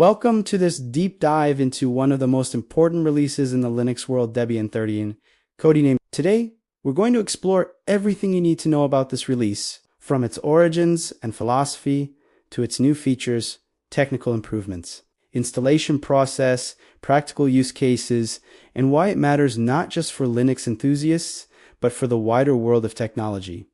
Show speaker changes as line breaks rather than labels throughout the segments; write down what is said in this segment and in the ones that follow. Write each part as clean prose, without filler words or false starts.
Welcome to this deep dive into one of the most important releases in the Linux world, Debian 13, codenamed. Today, we're going to explore everything you need to know about this release, from its origins and philosophy to its new features, technical improvements, installation process, practical use cases, and why it matters not just for Linux enthusiasts, but for the wider world of technology.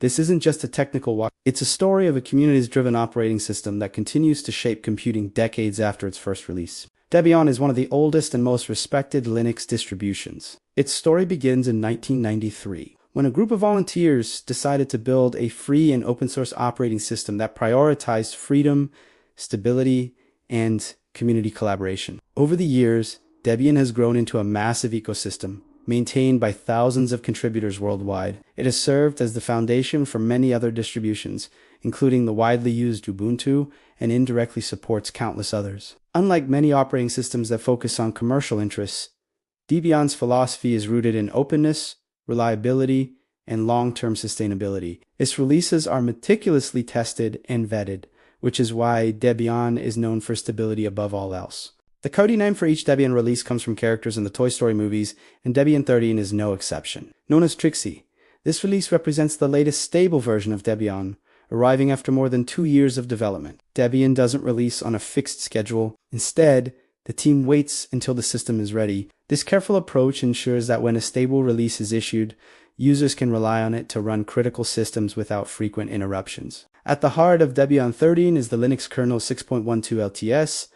This isn't just a technical walk, it's a story of a communities-driven operating system that continues to shape computing decades after its first release. Debian is one of the oldest and most respected Linux distributions. Its story begins in 1993, when a group of volunteers decided to build a free and open-source operating system that prioritized freedom, stability, and community collaboration. Over the years, Debian has grown into a massive ecosystem, maintained by thousands of contributors worldwide. It has served as the foundation for many other distributions, including the widely used Ubuntu, and indirectly supports countless others. Unlike many operating systems that focus on commercial interests, Debian's philosophy is rooted in openness, reliability, and long-term sustainability. Its releases are meticulously tested and vetted, which is why Debian is known for stability above all else. The coding name for each Debian release comes from characters in the Toy Story movies, and Debian 13 is no exception. Known as Trixie, this release represents the latest stable version of Debian, arriving after more than 2 years of development. Debian doesn't release on a fixed schedule. Instead, the team waits until the system is ready. This careful approach ensures that when a stable release is issued, users can rely on it to run critical systems without frequent interruptions. At the heart of Debian 13 is the Linux kernel 6.12 LTS.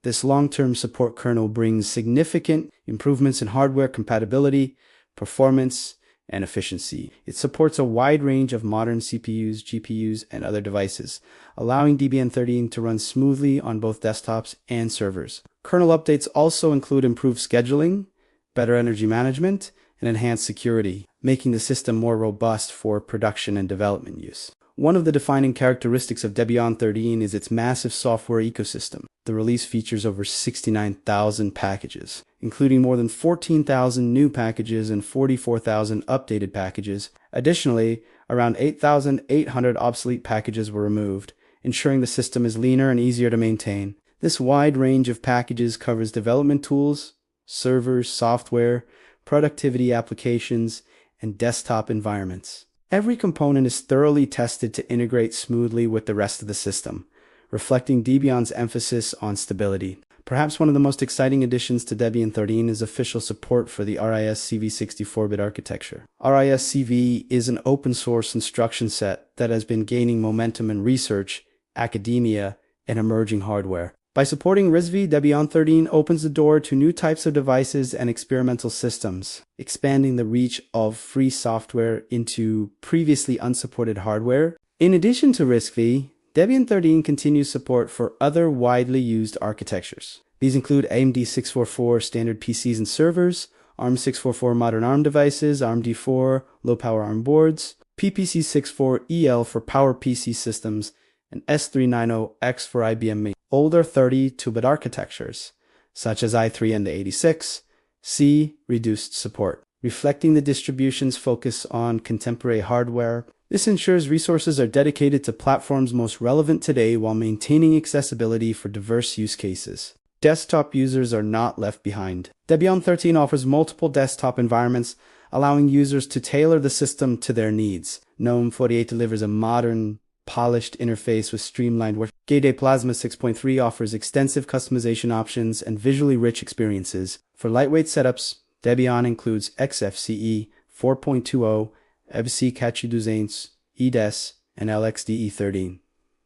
This long-term support kernel brings significant improvements in hardware compatibility, performance, and efficiency. It supports a wide range of modern CPUs, GPUs, and other devices, allowing Debian 13 to run smoothly on both desktops and servers. Kernel updates also include improved scheduling, better energy management, and enhanced security, making the system more robust for production and development use. One of the defining characteristics of Debian 13 is its massive software ecosystem. The release features over 69,000 packages, including more than 14,000 new packages and 44,000 updated packages. Additionally, around 8,800 obsolete packages were removed, ensuring the system is leaner and easier to maintain. This wide range of packages covers development tools, servers, software, productivity applications, and desktop environments. Every component is thoroughly tested to integrate smoothly with the rest of the system, reflecting Debian's emphasis on stability. Perhaps one of the most exciting additions to Debian 13 is official support for the RISC-V 64-bit architecture. RISC-V is an open-source instruction set that has been gaining momentum in research, academia, and emerging hardware. By supporting RISC-V, Debian 13 opens the door to new types of devices and experimental systems, expanding the reach of free software into previously unsupported hardware. In addition to RISC-V, Debian 13 continues support for other widely used architectures. These include AMD 644 standard PCs and servers, ARM 644 modern ARM devices, ARMD4 low-power ARM boards, PPC64EL for PowerPC systems, and S390X for IBM older 32-bit architectures, such as i3 and the 86, see reduced support. Reflecting the distribution's focus on contemporary hardware, this ensures resources are dedicated to platforms most relevant today while maintaining accessibility for diverse use cases. Desktop users are not left behind. Debian 13 offers multiple desktop environments, allowing users to tailor the system to their needs. GNOME 48 delivers a modern, polished interface with streamlined work. KDE Plasma 6.3 offers extensive customization options and visually rich experiences. For lightweight setups, Debian includes XFCE 4.20, EBC412, EDES, and LXDE13,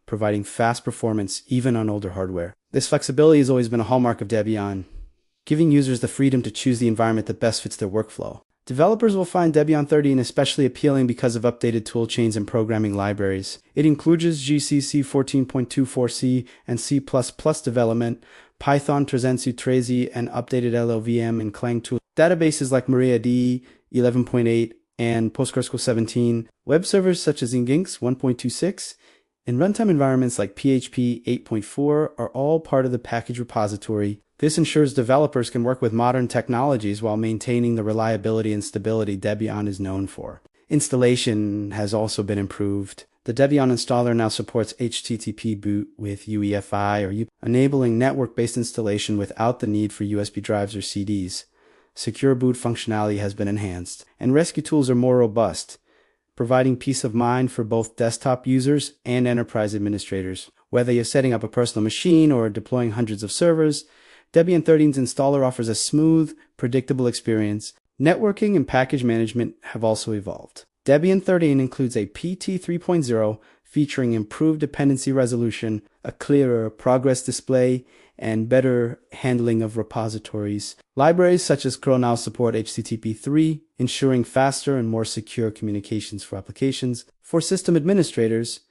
providing fast performance even on older hardware. This flexibility has always been a hallmark of Debian, giving users the freedom to choose the environment that best fits their workflow. Developers will find Debian 13 especially appealing because of updated toolchains and programming libraries. It includes GCC 14.24c and C++ development, Python Tresensu Trezi, and updated LLVM and Clang tools. Databases like MariaDB 11.8 and PostgreSQL 17, web servers such as Nginx 1.26, and runtime environments like PHP 8.4 are all part of the package repository. This ensures developers can work with modern technologies while maintaining the reliability and stability Debian is known for. Installation has also been improved. The Debian installer now supports HTTP boot with UEFI enabling network-based installation without the need for USB drives or CDs. Secure boot functionality has been enhanced, and rescue tools are more robust, providing peace of mind for both desktop users and enterprise administrators. Whether you're setting up a personal machine or deploying hundreds of servers, Debian 13's installer offers a smooth, predictable experience. Networking and package management have also evolved. Debian 13 includes a PT 3.0 featuring improved dependency resolution, a clearer progress display, and better handling of repositories. Libraries such as kernel support HTTP 3, ensuring faster and more secure communications for applications. For system administrators,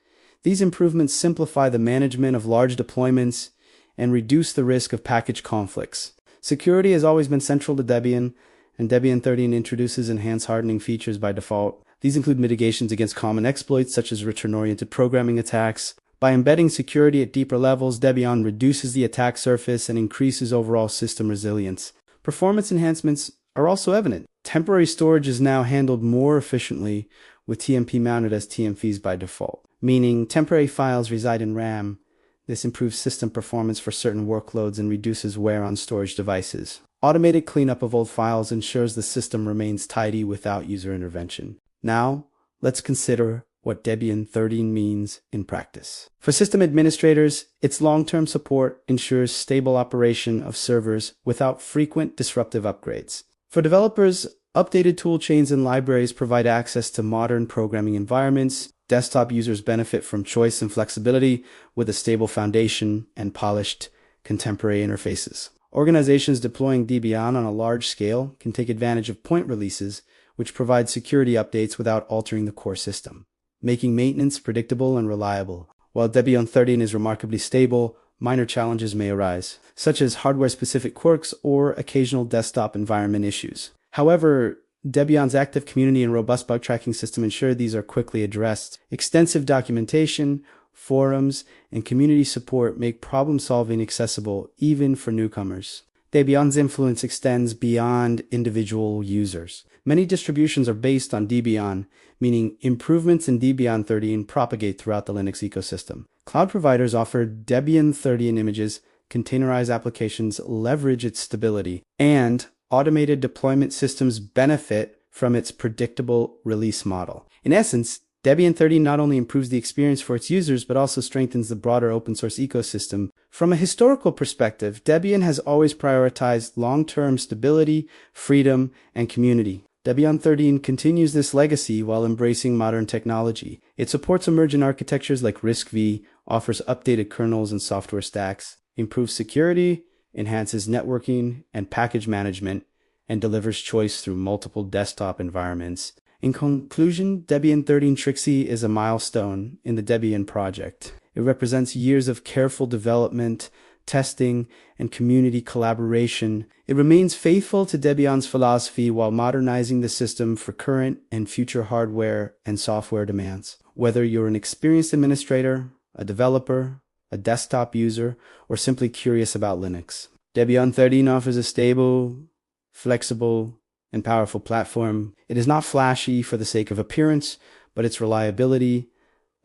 these improvements simplify the management of large deployments and reduce the risk of package conflicts. Security has always been central to Debian, and Debian 13 introduces enhanced hardening features by default. These include mitigations against common exploits such as return-oriented programming attacks. By embedding security at deeper levels, Debian reduces the attack surface and increases overall system resilience. Performance enhancements are also evident. Temporary storage is now handled more efficiently with TMP mounted as TMFs by default, meaning temporary files reside in RAM. This improves system performance for certain workloads and reduces wear on storage devices. Automated cleanup of old files ensures the system remains tidy without user intervention. Now, let's consider what Debian 13 means in practice. For system administrators, its long-term support ensures stable operation of servers without frequent disruptive upgrades. For developers, updated toolchains and libraries provide access to modern programming environments. Desktop users benefit from choice and flexibility with a stable foundation and polished contemporary interfaces. Organizations deploying Debian on a large scale can take advantage of point releases, which provide security updates without altering the core system, making maintenance predictable and reliable. While Debian 13 is remarkably stable, minor challenges may arise, such as hardware-specific quirks or occasional desktop environment issues. However, Debian's active community and robust bug tracking system ensure these are quickly addressed. Extensive documentation, forums, and community support make problem-solving accessible even for newcomers. Debian's influence extends beyond individual users. Many distributions are based on Debian, meaning improvements in Debian 13 propagate throughout the Linux ecosystem. Cloud providers offer Debian 13 images, containerized applications leverage its stability, and automated deployment systems benefit from its predictable release model. In essence, Debian 13 not only improves the experience for its users, but also strengthens the broader open source ecosystem. From a historical perspective, Debian has always prioritized long-term stability, freedom, and community. Debian 13 continues this legacy while embracing modern technology. It supports emergent architectures like RISC-V, offers updated kernels and software stacks, improves security, enhances networking and package management, and delivers choice through multiple desktop environments. In conclusion, Debian 13 Trixie is a milestone in the Debian project. It represents years of careful development, testing, and community collaboration. It remains faithful to Debian's philosophy while modernizing the system for current and future hardware and software demands. Whether you're an experienced administrator, a developer, a desktop user, or simply curious about Linux, Debian 13 offers a stable, flexible, and powerful platform. It is not flashy for the sake of appearance, but its reliability,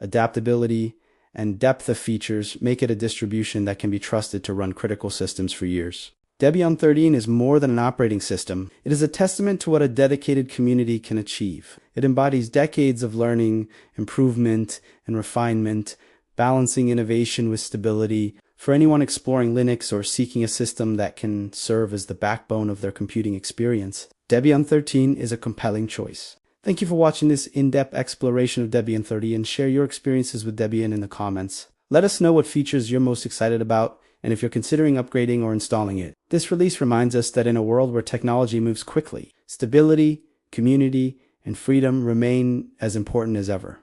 adaptability, and depth of features make it a distribution that can be trusted to run critical systems for years. Debian 13 is more than an operating system. It is a testament to what a dedicated community can achieve. It embodies decades of learning, improvement, and refinement, balancing innovation with stability. For anyone exploring Linux or seeking a system that can serve as the backbone of their computing experience, Debian 13 is a compelling choice. Thank you for watching this in-depth exploration of Debian 13 and share your experiences with Debian in the comments. Let us know what features you're most excited about and if you're considering upgrading or installing it. This release reminds us that in a world where technology moves quickly, stability, community, and freedom remain as important as ever.